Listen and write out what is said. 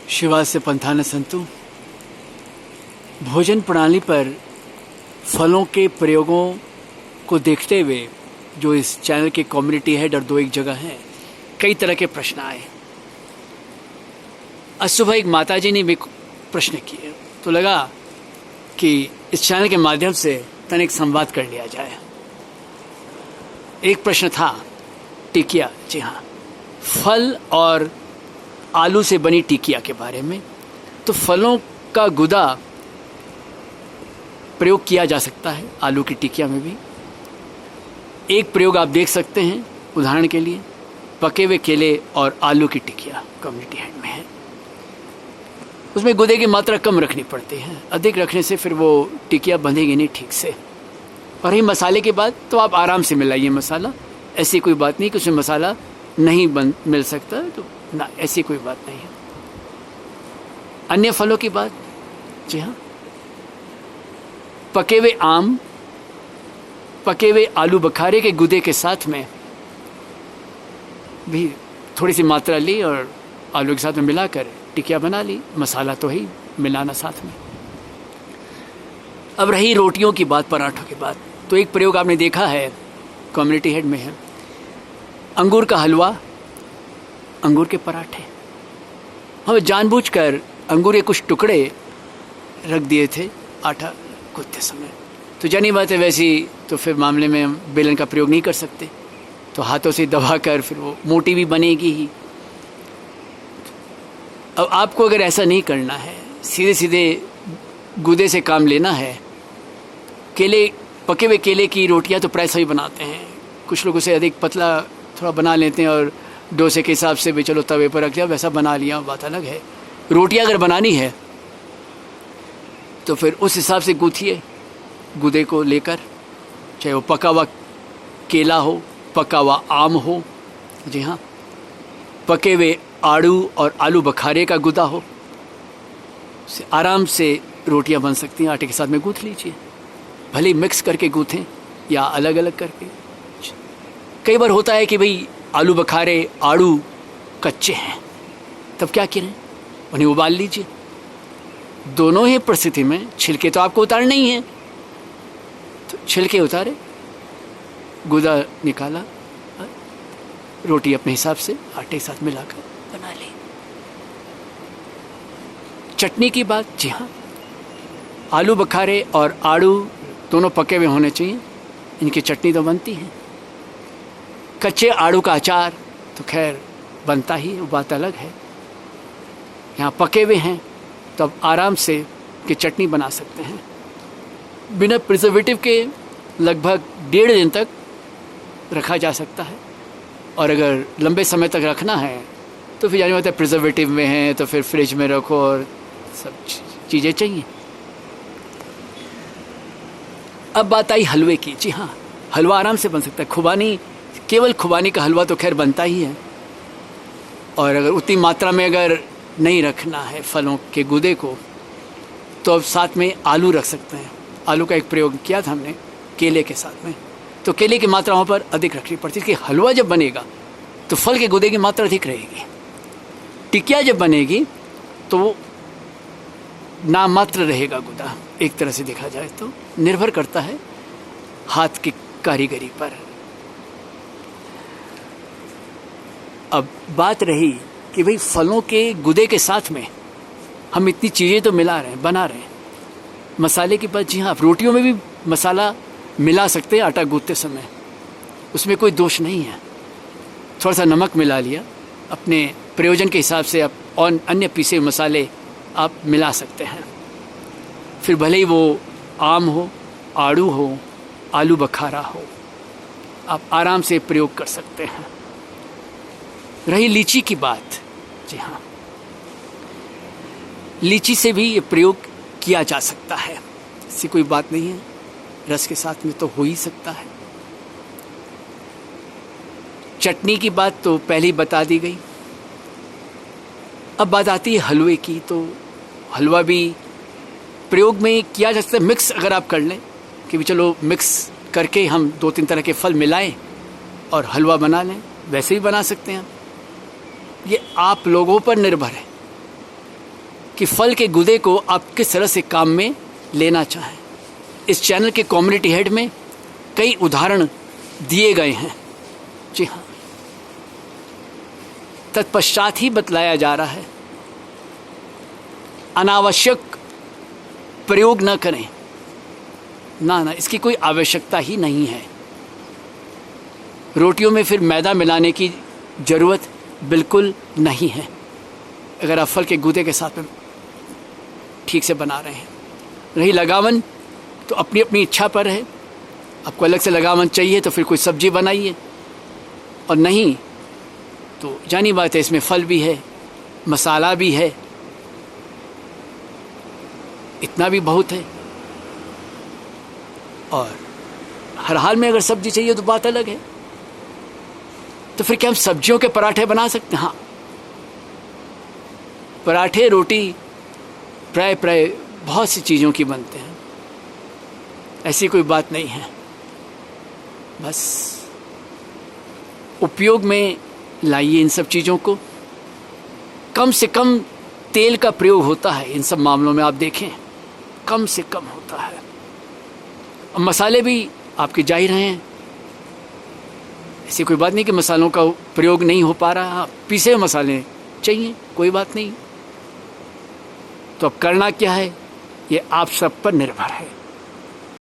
शिवास्य पंथान संतु। भोजन प्रणाली पर फलों के प्रयोगों को देखते हुए जो इस चैनल के कम्युनिटी हेड और दो एक जगह हैं, कई तरह के प्रश्न आए। आज सुबह एक माताजी ने भी प्रश्न किए, तो लगा कि इस चैनल के माध्यम से तनिक संवाद कर लिया जाए। एक प्रश्न था टिकिया, जी हाँ, फल और आलू से बनी टिकिया के बारे में। तो फलों का गुदा प्रयोग किया जा सकता है आलू की टिकिया में भी। एक प्रयोग आप देख सकते हैं, उदाहरण के लिए पके हुए केले और आलू की टिकिया कम्युनिटी हेड में है। उसमें गुदे की मात्रा कम रखनी पड़ती है, अधिक रखने से फिर वो टिकिया बंधेगी नहीं ठीक से। और ही मसाले के बाद तो आप आराम से मिलाइए मसाला, ऐसी कोई बात नहीं कि उसमें मसाला नहीं मिल सकता, तो ना, ऐसी कोई बात नहीं है। अन्य फलों की बात, जी हाँ, पके हुए आम, पके हुए आलू बखारे के गुदे के साथ में भी थोड़ी सी मात्रा ली और आलू के साथ में मिलाकर टिकिया बना ली। मसाला तो ही मिलाना साथ में। अब रही रोटियों की बात, पराठों की बात, तो एक प्रयोग आपने देखा है कम्युनिटी हेड में है, अंगूर का हलवा, अंगूर के पराठे। हम जानबूझकर अंगूर के कुछ टुकड़े रख दिए थे आटा गूंथते समय, तो जानी बात है वैसी, तो फिर मामले में हम बेलन का प्रयोग नहीं कर सकते, तो हाथों से दबाकर फिर वो मोटी भी बनेगी ही। अब आपको अगर ऐसा नहीं करना है, सीधे सीधे गुदे से काम लेना है, केले, पके हुए केले की रोटियां तो प्राय सभी बनाते हैं। कुछ लोग उसे अधिक पतला थोड़ा बना लेते हैं और डोसे के हिसाब से भी चलो तवे पर रख दिया, वैसा बना लिया, बात अलग है। रोटियां अगर बनानी है तो फिर उस हिसाब से गूंथिए गुदे को लेकर, चाहे वो पका हुआ केला हो, पका हुआ आम हो, जी हाँ, पके हुए आड़ू और आलू बखारे का गुदा हो, से आराम से रोटियां बन सकती हैं। आटे के साथ में गूंथ लीजिए, भले ही मिक्स करके गूंथें या अलग अलग करके। कई बार होता है कि भाई आलू बखारे, आड़ू कच्चे हैं, तब क्या करें, उन्हें उबाल लीजिए। दोनों ही परिस्थिति में छिलके तो आपको उतारने ही हैं, तो छिलके उतारे, गुदा निकाला, रोटी अपने हिसाब से आटे के साथ मिलाकर बना ली। चटनी की बात, जी हाँ, आलू बखारे और आड़ू दोनों पके हुए होने चाहिए, इनकी चटनी तो बनती है। कच्चे आड़ू का अचार तो खैर बनता ही, वो बात अलग है। यहाँ पके हुए हैं तो अब आराम से की चटनी बना सकते हैं। बिना प्रिजर्वेटिव के लगभग 1.5 दिन तक रखा जा सकता है, और अगर लंबे समय तक रखना है तो फिर जाने होता है प्रिजर्वेटिव में है तो फिर फ्रिज में रखो और सब चीज़ें चाहिए। अब बात आई हलवे की, जी हाँ, हलवा आराम से बन सकता है। खुबानी, केवल खुबानी का हलवा तो खैर बनता ही है, और अगर उतनी मात्रा में अगर नहीं रखना है फलों के गुदे को, तो अब साथ में आलू रख सकते हैं। आलू का एक प्रयोग किया था हमने केले के साथ में, तो केले की मात्रा वहाँ पर अधिक रखनी पड़ती है कि हलवा जब बनेगा तो फल के गुदे की मात्रा अधिक रहेगी। टिकिया जब बनेगी तो नामात्र रहेगा गुदा, एक तरह से देखा जाए तो। निर्भर करता है हाथ की कारीगरी पर। अब बात रही कि भाई फलों के गुदे के साथ में हम इतनी चीज़ें तो मिला रहे हैं, बना रहे हैं। मसाले की बात, जी हाँ, रोटियों में भी मसाला मिला सकते हैं आटा गूंथते समय, उसमें कोई दोष नहीं है। थोड़ा सा नमक मिला लिया, अपने प्रयोजन के हिसाब से आप और अन्य पीसे हुए मसाले आप मिला सकते हैं। फिर भले ही वो आम हो, आड़ू हो, आलू बखारा हो, आप आराम से प्रयोग कर सकते हैं। रही लीची की बात, जी हाँ, लीची से भी ये प्रयोग किया जा सकता है, ऐसी कोई बात नहीं है। रस के साथ में तो हो ही सकता है। चटनी की बात तो पहले ही बता दी गई। अब बात आती है हलवे की, तो हलवा भी प्रयोग में किया जा सकता है। मिक्स अगर आप कर लें कि भी चलो मिक्स करके हम 2-3 तरह के फल मिलाएं और हलवा बना लें, वैसे भी बना सकते हैं। ये आप लोगों पर निर्भर है कि फल के गुदे को आप किस तरह से काम में लेना चाहें। इस चैनल के कम्युनिटी हेड में कई उदाहरण दिए गए हैं। जी हाँ, तत्पश्चात ही बतलाया जा रहा है अनावश्यक प्रयोग न करें। ना, इसकी कोई आवश्यकता ही नहीं है। रोटियों में फिर मैदा मिलाने की ज़रूरत बिल्कुल नहीं है अगर आप फल के गूदे के साथ में ठीक से बना रहे हैं। रही लगावन, तो अपनी अपनी इच्छा पर है। आपको अलग से लगावन चाहिए तो फिर कोई सब्जी बनाइए, और नहीं तो जानी बात है इसमें फल भी है, मसाला भी है, इतना भी बहुत है। और हर हाल में अगर सब्जी चाहिए तो बात अलग है। तो फिर क्या हम सब्जियों के पराठे बना सकते हैं? हाँ, पराठे रोटी प्राय बहुत सी चीज़ों की बनते हैं, ऐसी कोई बात नहीं है। बस उपयोग में लाइए इन सब चीज़ों को। कम से कम तेल का प्रयोग होता है इन सब मामलों में, आप देखें कम से कम होता है। और मसाले भी आपके जाहिर हैं, ऐसी कोई बात नहीं कि मसालों का प्रयोग नहीं हो पा रहा। पीसे हुए मसाले चाहिए, कोई बात नहीं। तो अब करना क्या है, ये आप सब पर निर्भर है।